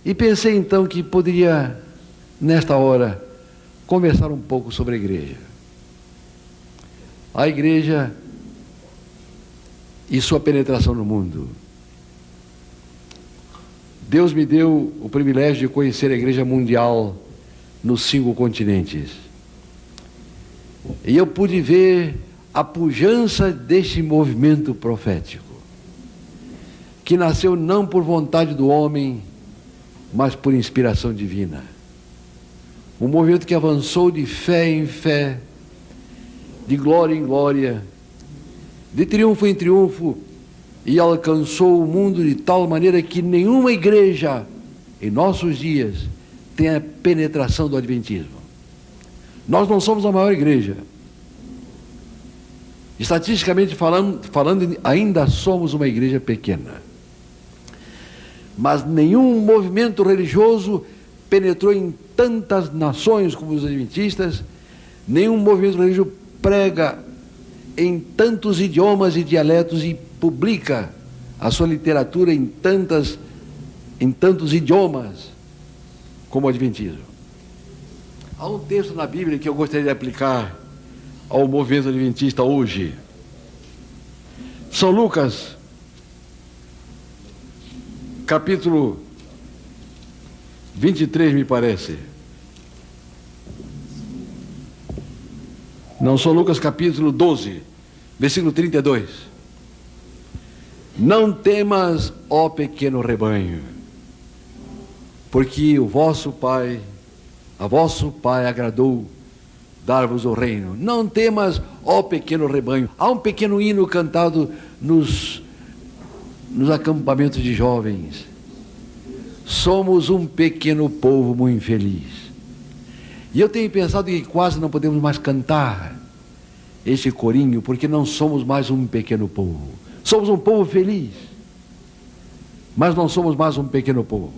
E pensei então que poderia, nesta hora, conversar um pouco sobre a igreja. A igreja e sua penetração no mundo. Deus me deu o privilégio de conhecer a igreja mundial nos 5 continentes. E eu pude ver a pujança deste movimento profético, que nasceu não por vontade do homem, mas por inspiração divina. Um movimento que avançou de fé em fé, de glória em glória, de triunfo em triunfo, e alcançou o mundo de tal maneira que nenhuma igreja em nossos dias tem a penetração do adventismo. Nós não somos a maior igreja. Estatisticamente falando, ainda somos uma igreja pequena. Mas nenhum movimento religioso penetrou em tantas nações como os adventistas, nenhum movimento religioso prega em tantos idiomas e dialetos e publica a sua literatura em tantos idiomas como o adventismo. Há um texto na Bíblia que eu gostaria de aplicar ao movimento adventista hoje. São Lucas, capítulo 23, me parece. Não, São Lucas, capítulo 12, versículo 32. Não temas, ó pequeno rebanho, porque a vosso Pai agradou dar-vos o reino. Não temas, ó pequeno rebanho. Há um pequeno hino cantado nos acampamentos de jovens. Somos um pequeno povo muito infeliz. E eu tenho pensado que quase não podemos mais cantar esse corinho, porque não somos mais um pequeno povo. Somos um povo feliz, mas não somos mais um pequeno povo.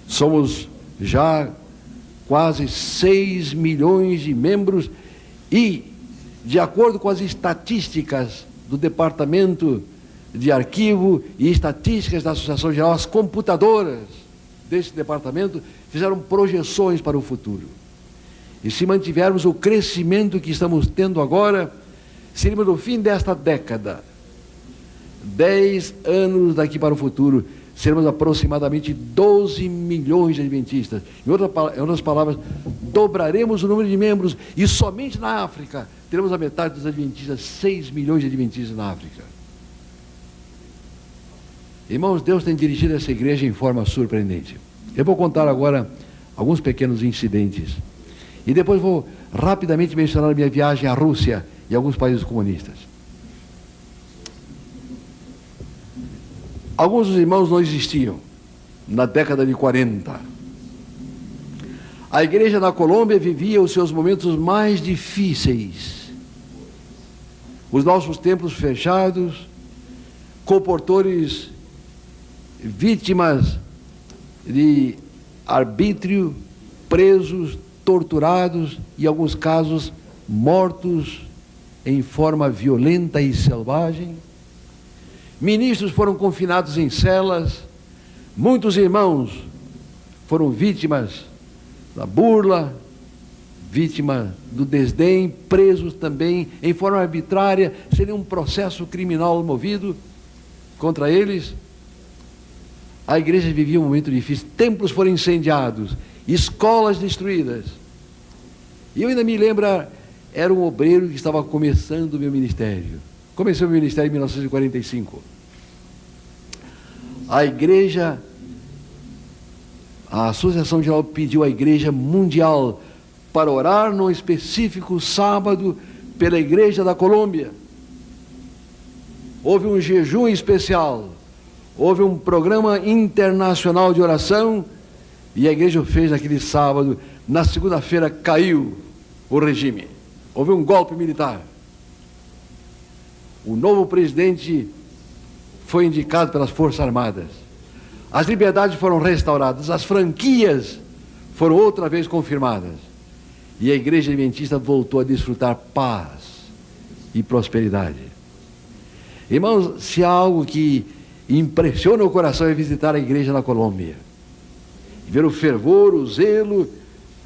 Somos já quase 6 milhões de membros e, de acordo com as estatísticas do Departamento de Arquivo e estatísticas da Associação Geral, as computadoras desse departamento fizeram projeções para o futuro. E se mantivermos o crescimento que estamos tendo agora, seríamos no fim desta década, 10 anos daqui para o futuro, seremos aproximadamente 12 milhões de adventistas. Em outras palavras, dobraremos o número de membros e somente na África teremos a metade dos adventistas, 6 milhões de adventistas na África. Irmãos, Deus tem dirigido essa igreja em forma surpreendente. Eu vou contar agora alguns pequenos incidentes. E depois vou rapidamente mencionar a minha viagem à Rússia e alguns países comunistas. Alguns dos irmãos não existiam na década de 40. A igreja na Colômbia vivia os seus momentos mais difíceis. Os nossos templos fechados, comportores vítimas de arbítrio, presos, torturados e, em alguns casos, mortos em forma violenta e selvagem. Ministros foram confinados em celas, muitos irmãos foram vítimas da burla, vítimas do desdém, presos também em forma arbitrária, seria um processo criminal movido contra eles. A igreja vivia um momento difícil, templos foram incendiados, escolas destruídas. E eu ainda me lembro, era um obreiro que estava começando o meu ministério. Comecei o meu ministério em 1945. A igreja, a Associação Geral pediu à Igreja Mundial para orar num específico sábado pela Igreja da Colômbia. Houve um jejum especial, houve um programa internacional de oração e a igreja fez naquele sábado. Na segunda-feira caiu o regime, houve um golpe militar. O novo presidente foi indicado pelas Forças Armadas. As liberdades foram restauradas, as franquias foram outra vez confirmadas. E a igreja adventista voltou a desfrutar paz e prosperidade. Irmãos, se há algo que Impressiona o coração visitar a igreja na Colômbia. Ver o fervor, o zelo,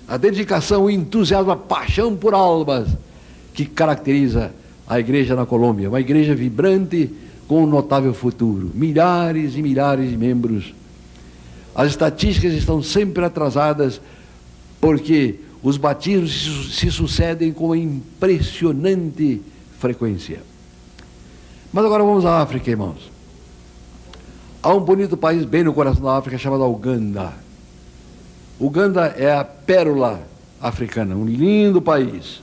a dedicação, o entusiasmo, a paixão por almas que caracteriza a igreja na Colômbia. Uma igreja vibrante com um notável futuro. Milhares e milhares de membros. As estatísticas estão sempre atrasadas porque os batismos se sucedem com impressionante frequência. Mas agora vamos à África, irmãos. Há um bonito país bem no coração da África chamado Uganda. Uganda é a pérola africana, um lindo país,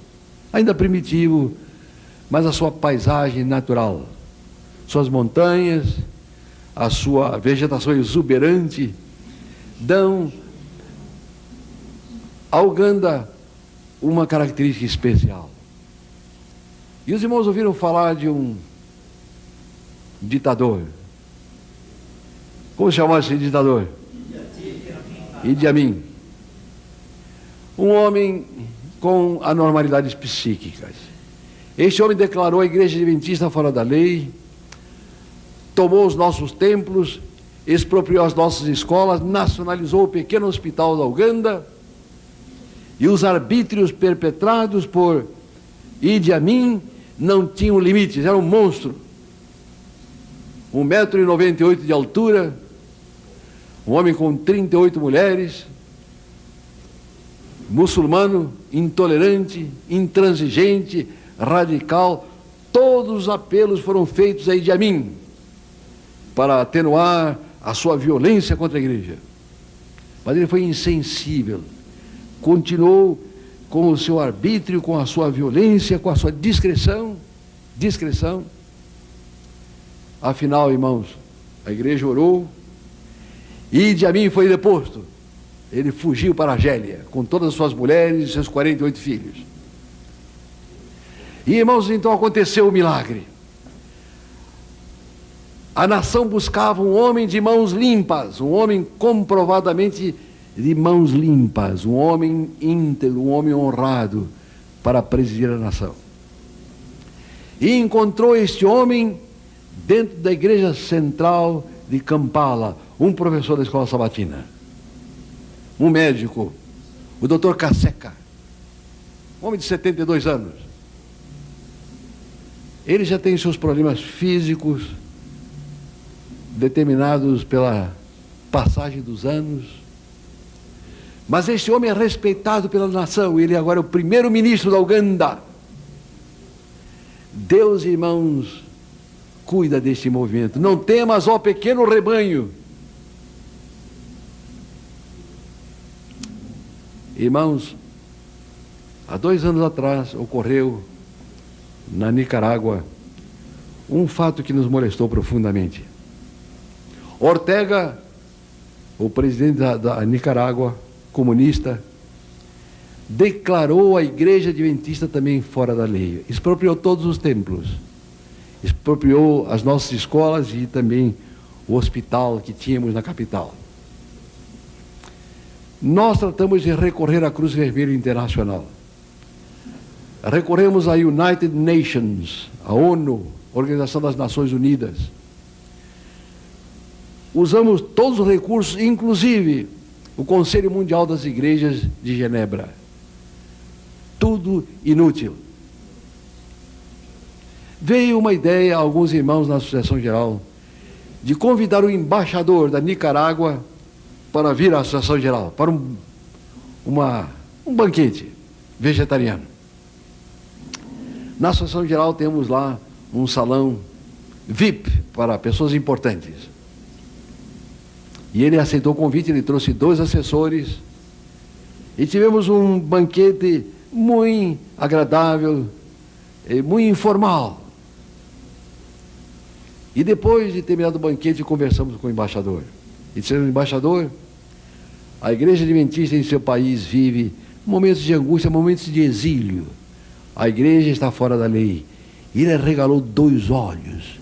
ainda primitivo, mas a sua paisagem natural, suas montanhas, a sua vegetação exuberante, dão a Uganda uma característica especial. E os irmãos ouviram falar de um ditador. Como se chamava esse ditador? Idi Amin. Um homem com anormalidades psíquicas. Este homem declarou a igreja adventista fora da lei, tomou os nossos templos, expropriou as nossas escolas, nacionalizou o pequeno hospital da Uganda, e os arbítrios perpetrados por Idi Amin não tinham limites, era um monstro. 1,98 m de altura, um homem com 38 mulheres, muçulmano, intolerante, intransigente, radical. Todos os apelos foram feitos a Idi Amin para atenuar a sua violência contra a igreja. Mas ele foi insensível, continuou com o seu arbítrio, com a sua violência, com a sua discrição. Afinal, irmãos, a igreja orou, Idi Amin foi deposto. Ele fugiu para a Argélia, com todas as suas mulheres e seus 48 filhos. E, irmãos, então aconteceu o milagre. A nação buscava um homem de mãos limpas, um homem comprovadamente de mãos limpas, um homem íntegro, um homem honrado, para presidir a nação. E encontrou este homem dentro da igreja central de Kampala, um professor da escola sabatina, um médico, o Dr. Kaseka, um homem de 72 anos. Ele já tem seus problemas físicos, determinados pela passagem dos anos, mas este homem é respeitado pela nação. Ele agora é o primeiro-ministro da Uganda. Deus, irmãos, cuida deste movimento. Não temas, ó pequeno rebanho. Irmãos, há 2 anos atrás ocorreu na Nicarágua um fato que nos molestou profundamente. Ortega, o presidente da Nicarágua, comunista, declarou a igreja adventista também fora da lei. Expropriou todos os templos, expropriou as nossas escolas e também o hospital que tínhamos na capital. Nós tratamos de recorrer à Cruz Vermelha Internacional. Recorremos à United Nations, a ONU, Organização das Nações Unidas. Usamos todos os recursos, inclusive o Conselho Mundial das Igrejas de Genebra. Tudo inútil. Veio uma ideia a alguns irmãos na Associação Geral de convidar o embaixador da Nicarágua para vir à Associação Geral, para um banquete vegetariano. Na Associação Geral temos lá um salão VIP para pessoas importantes. E ele aceitou o convite, ele trouxe 2 assessores e tivemos um banquete muito agradável, muito informal. E depois de terminado o banquete, conversamos com o embaixador. E dissemos: embaixador, a igreja adventista em seu país vive momentos de angústia, momentos de exílio. A igreja está fora da lei. E ele regalou 2 olhos.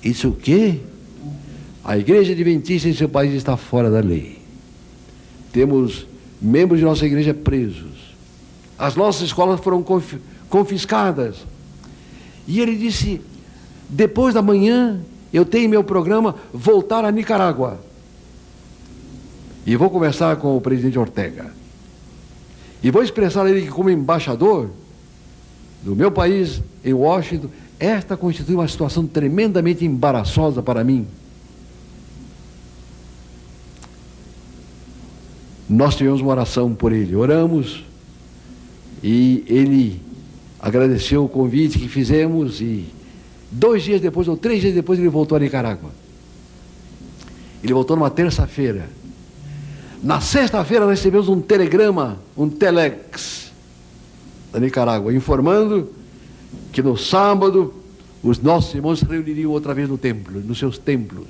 Isso o quê? A igreja adventista em seu país está fora da lei. Temos membros de nossa igreja presos. As nossas escolas foram confiscadas. E ele disse: depois da manhã eu tenho em meu programa voltar a Nicarágua. E vou conversar com o presidente Ortega. E vou expressar a ele que, como embaixador do meu país em Washington, esta constitui uma situação tremendamente embaraçosa para mim. Nós tivemos uma oração por ele, oramos, e ele agradeceu o convite que fizemos, e 2 dias depois, ou 3 dias depois, ele voltou a Nicarágua. Ele voltou numa terça-feira. Na sexta-feira recebemos um telegrama, um telex da Nicarágua, informando que no sábado os nossos irmãos se reuniriam outra vez no templo, nos seus templos.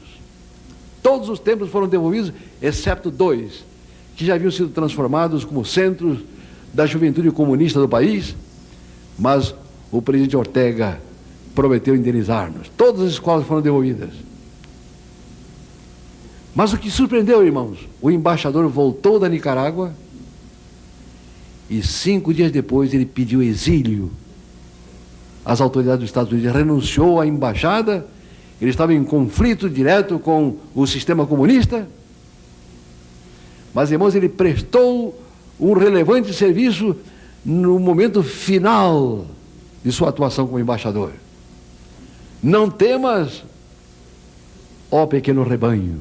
Todos os templos foram devolvidos, exceto 2, que já haviam sido transformados como centros da juventude comunista do país, mas o presidente Ortega prometeu indenizar-nos. Todas as escolas foram devolvidas. Mas o que surpreendeu, irmãos, o embaixador voltou da Nicarágua e 5 dias depois ele pediu exílio às autoridades dos Estados Unidos, renunciou à embaixada, ele estava em conflito direto com o sistema comunista, mas, irmãos, ele prestou um relevante serviço no momento final de sua atuação como embaixador. Não temas, ó pequeno rebanho.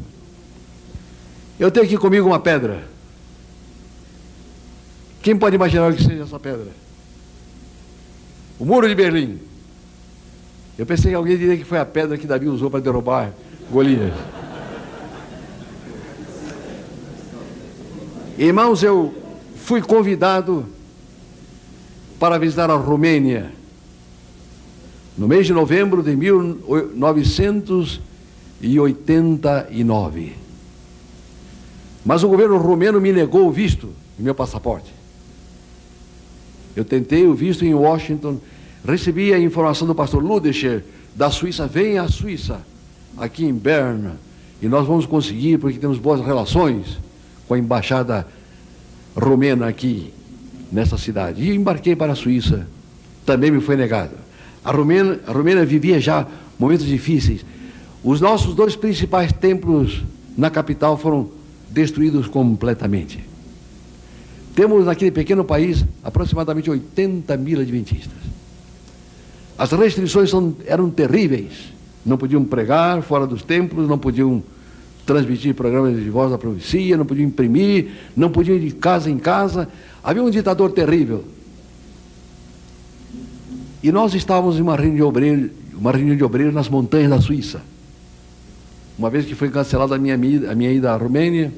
Eu tenho aqui comigo uma pedra. Quem pode imaginar o que seja essa pedra? O Muro de Berlim. Eu pensei que alguém diria que foi a pedra que Davi usou para derrubar Golias. Irmãos, eu fui convidado para visitar a Romênia no mês de novembro de 1989. Mas o governo romeno me negou o visto e meu passaporte. Eu tentei o visto em Washington, recebi a informação do pastor Ludescher, da Suíça: venha à Suíça, aqui em Berna, e nós vamos conseguir, porque temos boas relações com a embaixada romena aqui, nessa cidade. E embarquei para a Suíça, também me foi negado. A Romênia vivia já momentos difíceis. Os nossos 2 principais templos na capital foram destruídos completamente. Temos naquele pequeno país aproximadamente 80 mil adventistas. As restrições eram terríveis. Não podiam pregar fora dos templos, não podiam transmitir programas de voz da profecia, não podiam imprimir, não podiam ir de casa em casa. Havia um ditador terrível. E nós estávamos em uma reunião de obreiros nas montanhas da Suíça. Uma vez que foi cancelada a minha ida à Romênia,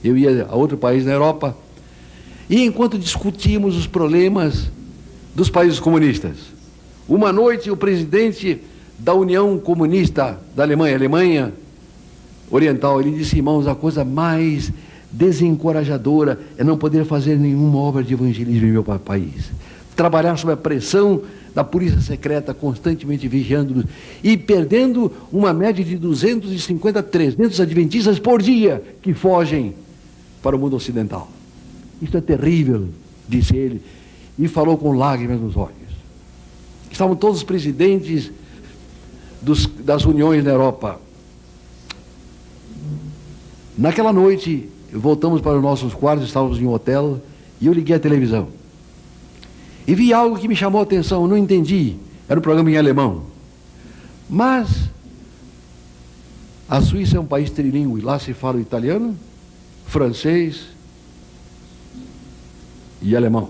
eu ia a outro país na Europa, e enquanto discutíamos os problemas dos países comunistas, uma noite o presidente da União Comunista da Alemanha Oriental, ele disse: irmãos, a coisa mais desencorajadora é não poder fazer nenhuma obra de evangelismo em meu país. Trabalhar sob a pressão da polícia secreta, constantemente vigiando-nos, e perdendo uma média de 250 a 300 adventistas por dia que fogem para o mundo ocidental. Isso é terrível, disse ele, e falou com lágrimas nos olhos. Estavam todos os presidentes das uniões na Europa. Naquela noite, voltamos para os nossos quartos, estávamos em um hotel, e eu liguei a televisão. E vi algo que me chamou a atenção, eu não entendi, era um programa em alemão. Mas a Suíça é um país trilíngue, lá se fala italiano, francês e alemão.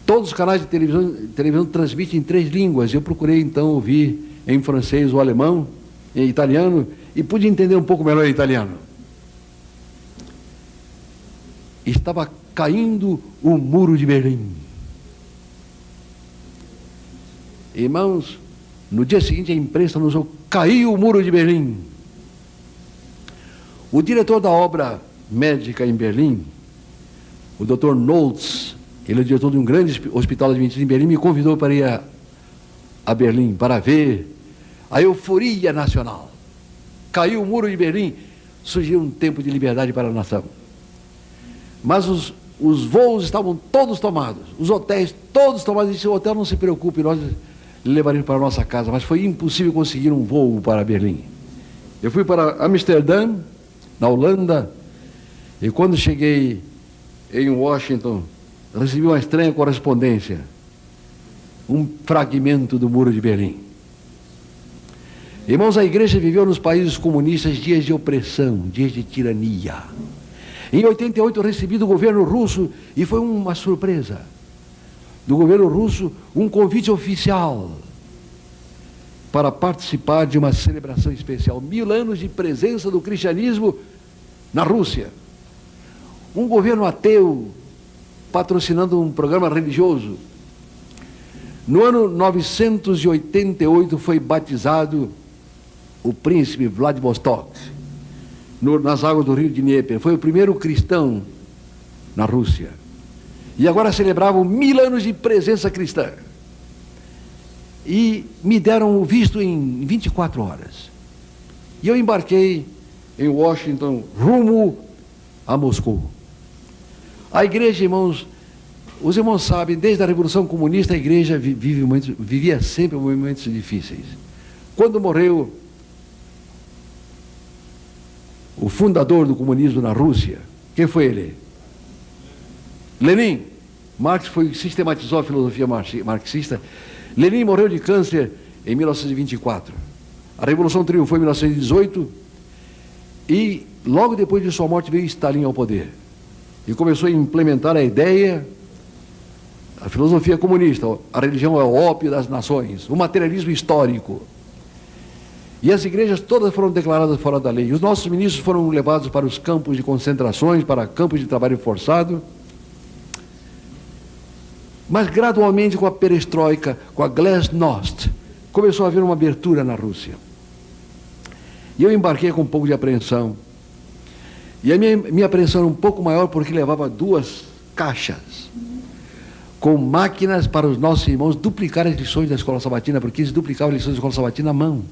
Todos os canais de televisão transmitem em 3 línguas. Eu procurei então ouvir em francês ou alemão, em italiano, e pude entender um pouco melhor italiano. Estava caindo o Muro de Berlim. Irmãos, no dia seguinte a imprensa anunciou: caiu o Muro de Berlim. O diretor da obra médica em Berlim, o Dr. Noltz, ele é o diretor de um grande hospital adventista em Berlim, me convidou para ir a Berlim, para ver a euforia nacional. Caiu o Muro de Berlim, surgiu um tempo de liberdade para a nação. Mas os voos estavam todos tomados, os hotéis todos tomados. E disse: o hotel, não se preocupe, nós levaria para a nossa casa, mas foi impossível conseguir um voo para Berlim. Eu fui para Amsterdã, na Holanda, e quando cheguei em Washington, recebi uma estranha correspondência, um fragmento do Muro de Berlim. Irmãos, a igreja viveu nos países comunistas dias de opressão, dias de tirania. Em 88 eu recebi do governo russo, e foi uma surpresa, do governo russo, um convite oficial para participar de uma celebração especial. 1000 anos de presença do cristianismo na Rússia. Um governo ateu patrocinando um programa religioso. No ano 988 foi batizado o príncipe Vladivostok, nas águas do rio Dnieper. Foi o primeiro cristão na Rússia. E agora celebravam 1000 anos de presença cristã. E me deram o visto em 24 horas. E eu embarquei em Washington, rumo a Moscou. A igreja, irmãos, os irmãos sabem, desde a Revolução Comunista, a igreja vivia sempre momentos difíceis. Quando morreu o fundador do comunismo na Rússia, quem foi ele? Lenin. Marx sistematizou a filosofia marxista. Lenin morreu de câncer em 1924. A Revolução triunfou em 1918 e logo depois de sua morte veio Stalin ao poder e começou a implementar a ideia, a filosofia comunista. A religião é o ópio das nações, o materialismo histórico. E as igrejas todas foram declaradas fora da lei. Os nossos ministros foram levados para os campos de concentrações, para campos de trabalho forçado. Mas gradualmente, com a perestroika, com a glasnost, começou a haver uma abertura na Rússia. E eu embarquei com um pouco de apreensão. E a minha apreensão era um pouco maior porque levava 2 caixas com máquinas para os nossos irmãos duplicar as lições da escola sabatina, porque eles duplicavam as lições da escola sabatina à mão.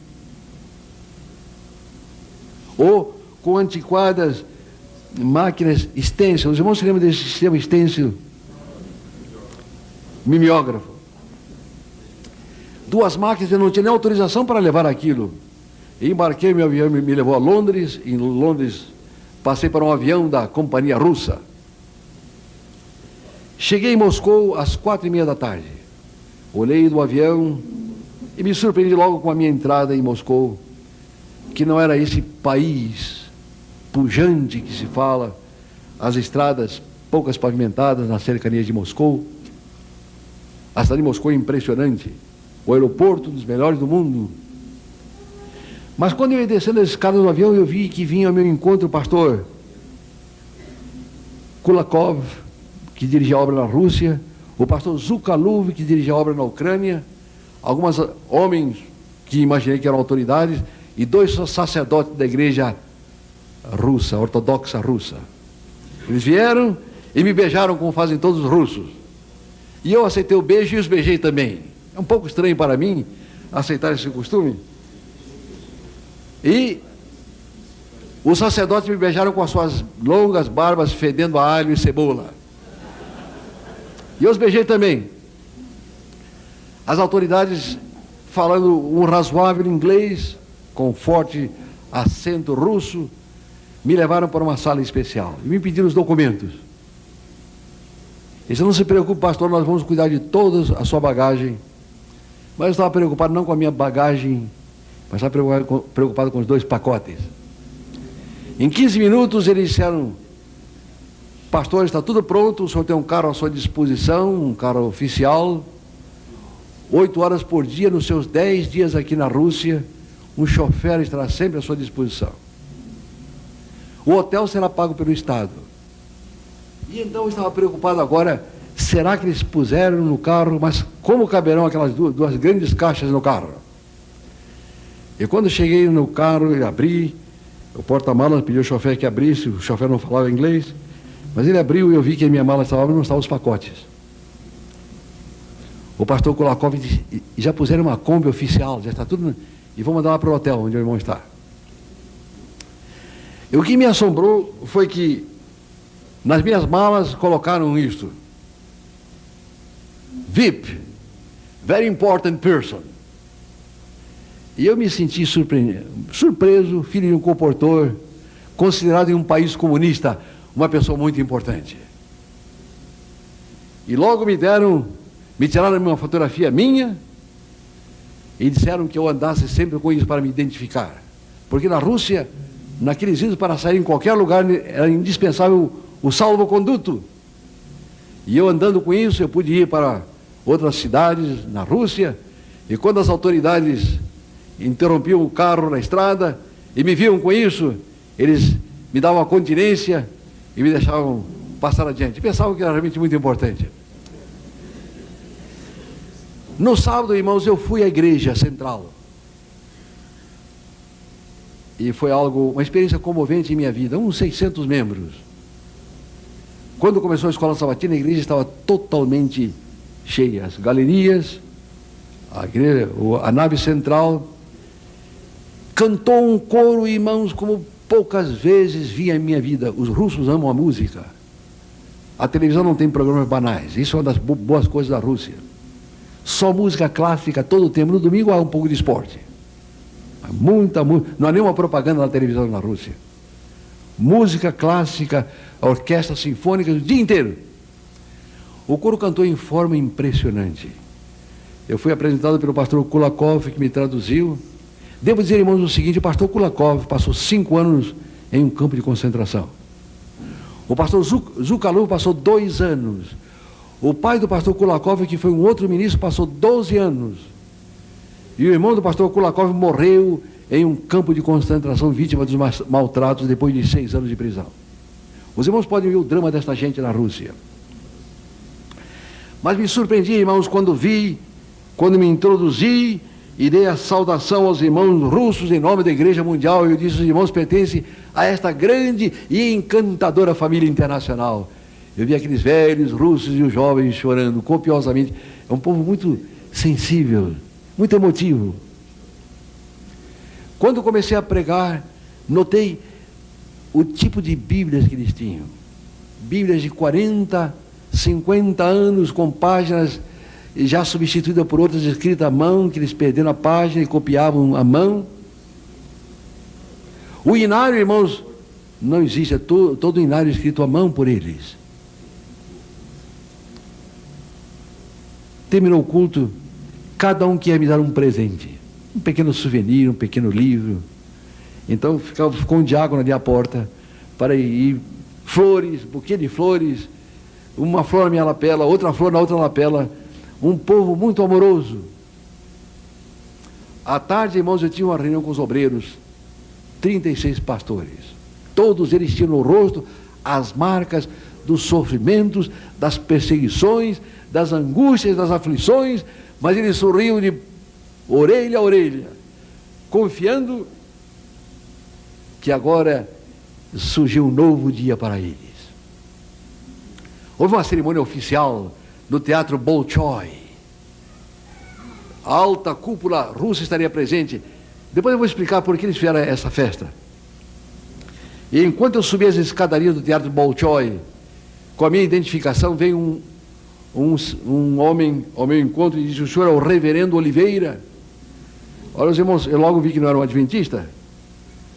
Ou com antiquadas máquinas stencil. Os irmãos se lembram desse sistema stencil? Mimeógrafo. 2 máquinas, eu não tinha nem autorização para levar aquilo. Embarquei, meu avião me levou a Londres. Em Londres passei para um avião da companhia russa. Cheguei em Moscou às 4h30 da tarde. Olhei do avião e me surpreendi logo com a minha entrada em Moscou, que não era esse país pujante que se fala, as estradas poucas pavimentadas nas cercanias de Moscou. A cidade de Moscou é impressionante, o aeroporto dos melhores do mundo. Mas quando eu ia descendo as escadas do avião, eu vi que vinha ao meu encontro o pastor Kulakov, que dirigia a obra na Rússia, o pastor Zhukalov, que dirigia a obra na Ucrânia, alguns homens que imaginei que eram autoridades, e 2 sacerdotes da igreja russa, ortodoxa russa. Eles vieram e me beijaram como fazem todos os russos. E eu aceitei o beijo e os beijei também. É um pouco estranho para mim aceitar esse costume. E os sacerdotes me beijaram com as suas longas barbas fedendo a alho e cebola. E eu os beijei também. As autoridades falando um razoável inglês, com forte acento russo, me levaram para uma sala especial e me pediram os documentos. Eles: não se preocupe, pastor, nós vamos cuidar de toda a sua bagagem. Mas eu estava preocupado não com a minha bagagem, mas estava preocupado com os 2 pacotes. Em 15 minutos eles disseram: pastor, está tudo pronto, o senhor tem um carro à sua disposição, um carro oficial, 8 horas por dia, nos seus 10 dias aqui na Rússia, um chofer estará sempre à sua disposição. O hotel será pago pelo Estado. E então eu estava preocupado agora, será que eles puseram no carro, mas como caberão aquelas duas grandes caixas no carro? E quando cheguei no carro, eu abri, o porta-malas pediu ao chofer que abrisse, o chofer não falava inglês, mas ele abriu e eu vi que a minha mala estava, não estavam os pacotes. O pastor Kulakov disse: e já puseram uma Kombi oficial, já está tudo, e vou mandar lá para o hotel onde o irmão está. E o que me assombrou foi que nas minhas malas colocaram isto: VIP, very important person. E eu me senti surpreso, filho de um comportor, considerado em um país comunista uma pessoa muito importante. E logo me tiraram uma fotografia minha e disseram que eu andasse sempre com isso para me identificar. Porque na Rússia, naqueles dias, para sair em qualquer lugar, era indispensável o salvo-conduto. E eu andando com isso, eu pude ir para outras cidades na Rússia, e quando as autoridades interrompiam o carro na estrada e me viam com isso, eles me davam a continência e me deixavam passar adiante. Pensavam que era realmente muito importante. No sábado, irmãos, eu fui à igreja central. E foi uma experiência comovente em minha vida, uns 600 membros. Quando começou a escola sabatina, a igreja estava totalmente cheia. As galerias, a nave central, cantou um coro, irmãos, como poucas vezes vi em minha vida. Os russos amam a música. A televisão não tem programas banais. Isso é uma das boas coisas da Rússia. Só música clássica todo o tempo. No domingo há um pouco de esporte. Muita música. Não há nenhuma propaganda na televisão na Rússia. Música clássica, orquestra sinfônica, o dia inteiro. O coro cantou em forma impressionante. Eu fui apresentado pelo pastor Kulakov, que me traduziu. Devo dizer, irmãos, o seguinte: o pastor Kulakov passou 5 anos em um campo de concentração. O pastor Zhukalov passou 2 anos. O pai do pastor Kulakov, que foi um outro ministro, passou 12 anos. E o irmão do pastor Kulakov morreu em um campo de concentração, vítima dos maltratos, depois de 6 anos de prisão. Os irmãos podem ver o drama desta gente na Rússia. Mas me surpreendi, irmãos, quando me introduzi e dei a saudação aos irmãos russos em nome da Igreja Mundial. E eu disse: os irmãos pertencem a esta grande e encantadora família internacional. Eu vi aqueles velhos russos e os jovens chorando copiosamente. É um povo muito sensível, muito emotivo. Quando comecei a pregar, notei o tipo de Bíblias que eles tinham. Bíblias de 40, 50 anos, com páginas já substituídas por outras escritas à mão, que eles perderam a página e copiavam à mão. O inário, irmãos, não existe, é todo o inário escrito à mão por eles. Terminou o culto, cada um queria me dar um presente, um pequeno souvenir, um pequeno livro. Então ficou um diácono ali à porta para ir flores, buquê de flores, uma flor na minha lapela, outra flor na outra lapela, um povo muito amoroso. À tarde, irmãos, eu tinha uma reunião com os obreiros, 36 pastores. Todos eles tinham no rosto as marcas dos sofrimentos, das perseguições, das angústias, das aflições, mas eles sorriam de orelha a orelha, confiando que agora surgiu um novo dia para eles. Houve uma cerimônia oficial no Teatro Bolshoi. A alta cúpula russa estaria presente. Depois eu vou explicar por que eles fizeram essa festa. E enquanto eu subia as escadarias do Teatro Bolshoi, com a minha identificação, veio um homem ao meu encontro e disse: o senhor é o reverendo Oliveira? Olha, os irmãos, eu logo vi que não era um adventista,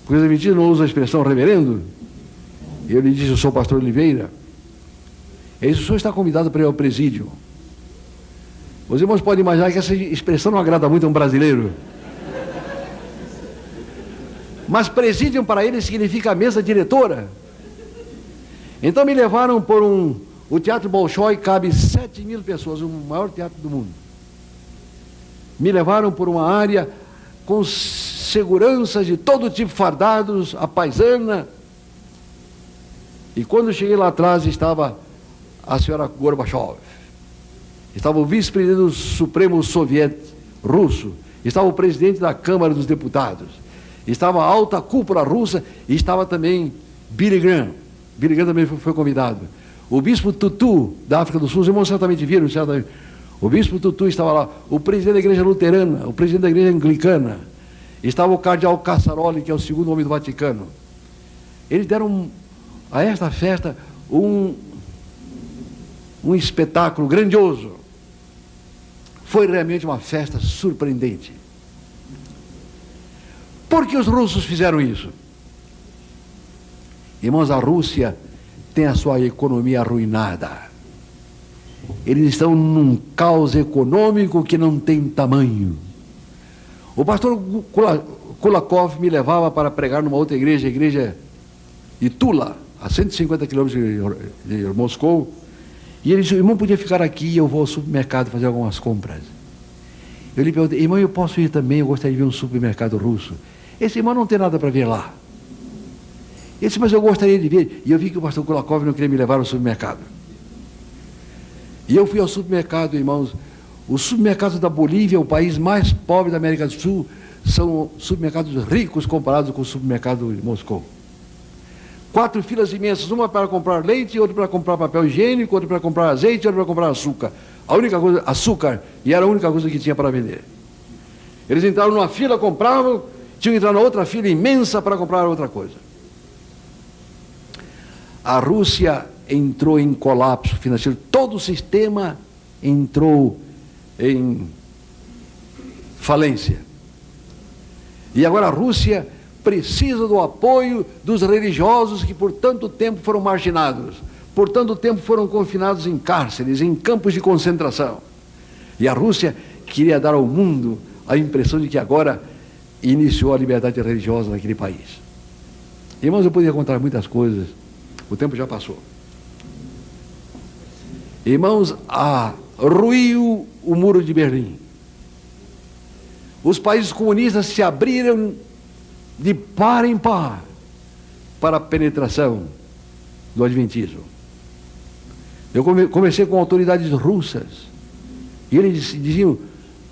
porque os adventistas não usam a expressão reverendo. E eu lhe disse: eu sou o pastor Oliveira. Ele disse: o senhor está convidado para ir ao presídio. Os irmãos podem imaginar que essa expressão não agrada muito a um brasileiro. Mas presídio para ele significa a mesa diretora. Então me levaram por o Teatro Bolshoi, cabe 7.000 pessoas, o maior teatro do mundo. Me levaram por uma área com seguranças de todo tipo, fardados, a paisana. E quando cheguei lá atrás, estava a senhora Gorbachev, estava o vice-presidente do Supremo Soviético russo, estava o presidente da Câmara dos Deputados, estava a alta cúpula russa e estava também Billy Graham. Billy Graham também foi convidado. O bispo Tutu, da África do Sul, os irmãos certamente viram, certamente. O bispo Tutu estava lá, o presidente da igreja luterana, o presidente da igreja anglicana, estava o cardeal Cassaroli, que é o segundo homem do Vaticano. Eles deram a esta festa um espetáculo grandioso. Foi realmente uma festa surpreendente. Por que os russos fizeram isso? Irmãos, a Rússia tem a sua economia arruinada. Eles estão num caos econômico que não tem tamanho. O pastor Kulakov me levava para pregar numa outra igreja, a igreja de Tula, a 150 quilômetros de Moscou. E ele disse: irmão, podia ficar aqui e eu vou ao supermercado fazer algumas compras. Eu lhe perguntei: irmão, eu posso ir também? Eu gostaria de ver um supermercado russo. Esse irmão não tem nada para ver lá. Ele disse: mas eu gostaria de ver. E eu vi que o pastor Kulakov não queria me levar ao supermercado. E eu fui ao supermercado, irmãos. Os supermercados da Bolívia, o país mais pobre da América do Sul, são supermercados ricos comparados com o supermercado de Moscou. 4 filas imensas, uma para comprar leite, outra para comprar papel higiênico, outra para comprar azeite, outra para comprar açúcar. A única coisa, açúcar, e era a única coisa que tinha para vender. Eles entraram numa fila, compravam, tinham que entrar na outra fila imensa para comprar outra coisa. A Rússia entrou em colapso financeiro, todo o sistema entrou em falência. E agora a Rússia precisa do apoio dos religiosos que por tanto tempo foram marginados, por tanto tempo foram confinados em cárceres, em campos de concentração. E a Rússia queria dar ao mundo a impressão de que agora iniciou a liberdade religiosa naquele país. Irmãos, eu poderia contar muitas coisas, o tempo já passou. Irmãos, ruiu o muro de Berlim. Os países comunistas se abriram de par em par para a penetração do adventismo. Eu conversei com autoridades russas e eles diziam: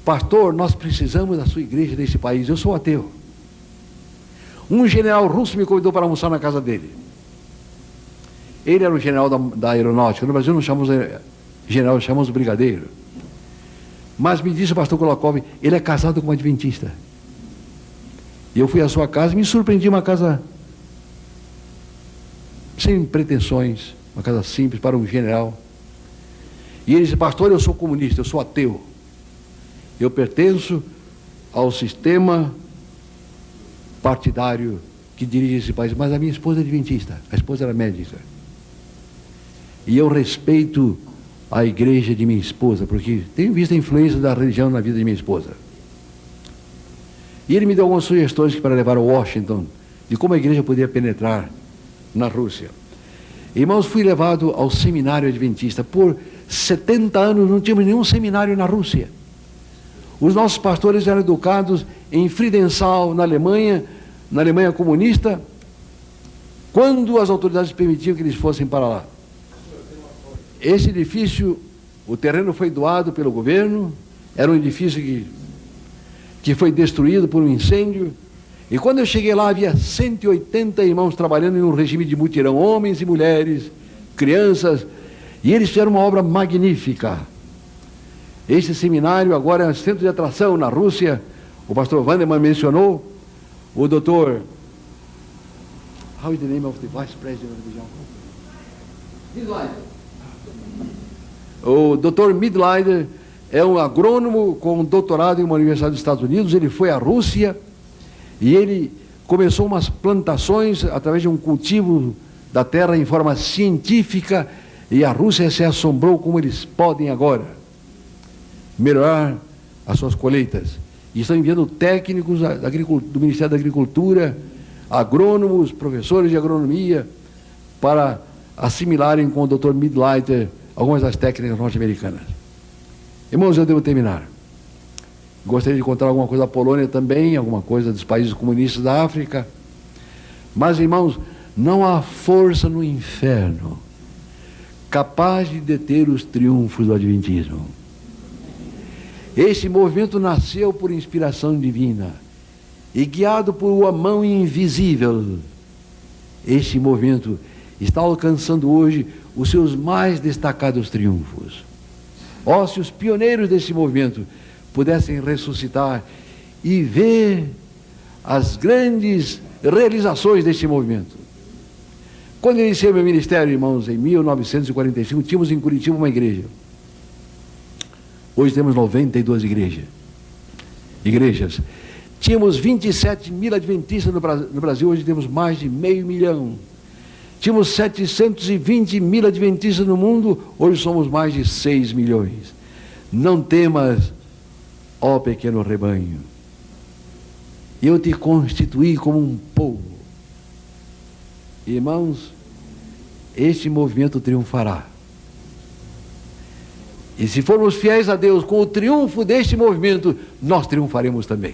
pastor, nós precisamos da sua igreja nesse país. Eu sou ateu. Um general russo me convidou para almoçar na casa dele. Ele era o general da aeronáutica. No Brasil não chamamos general, chamamos brigadeiro. Mas me disse o pastor Kulakov, ele é casado com uma adventista. E eu fui à sua casa e me surpreendi, uma casa sem pretensões, uma casa simples para um general. E ele disse: pastor, eu sou comunista, eu sou ateu. Eu pertenço ao sistema partidário que dirige esse país, mas a minha esposa é adventista, a esposa era médica. E eu respeito a igreja de minha esposa, porque tenho visto a influência da religião na vida de minha esposa. E ele me deu algumas sugestões para levar a Washington, de como a igreja podia penetrar na Rússia. Irmãos, fui levado ao seminário adventista. Por 70 anos não tínhamos nenhum seminário na Rússia. Os nossos pastores eram educados em Friedenthal, na Alemanha comunista, quando as autoridades permitiam que eles fossem para lá. Esse edifício, o terreno foi doado pelo governo, era um edifício que foi destruído por um incêndio, e quando eu cheguei lá havia 180 irmãos trabalhando em um regime de mutirão, homens e mulheres, crianças, e eles fizeram uma obra magnífica. Esse seminário agora é um centro de atração na Rússia. O pastor Vanderman mencionou, o doutor, how is the name of the vice president of the Midlider? O Dr. Midlider é um agrônomo com doutorado em uma universidade dos Estados Unidos. Ele foi à Rússia e ele começou umas plantações através de um cultivo da terra em forma científica, e a Rússia se assombrou como eles podem agora melhorar as suas colheitas. E estão enviando técnicos do Ministério da Agricultura, agrônomos, professores de agronomia, para assimilarem com o Dr. Midlider algumas das técnicas norte-americanas. Irmãos, eu devo terminar. Gostaria de contar alguma coisa da Polônia também, alguma coisa dos países comunistas da África. Mas, irmãos, não há força no inferno capaz de deter os triunfos do adventismo. Esse movimento nasceu por inspiração divina e guiado por uma mão invisível. Esse movimento está alcançando hoje os seus mais destacados triunfos. Ó, se os pioneiros desse movimento pudessem ressuscitar e ver as grandes realizações desse movimento. Quando eu iniciei meu ministério, irmãos, em 1945, tínhamos em Curitiba uma igreja. Hoje temos 92 igrejas. Tínhamos 27 mil adventistas no Brasil, hoje temos mais de 500 mil. Tínhamos 720 mil adventistas no mundo, hoje somos mais de 6 milhões. Não temas, ó pequeno rebanho, eu te constituí como um povo. Irmãos, este movimento triunfará. E se formos fiéis a Deus com o triunfo deste movimento, nós triunfaremos também.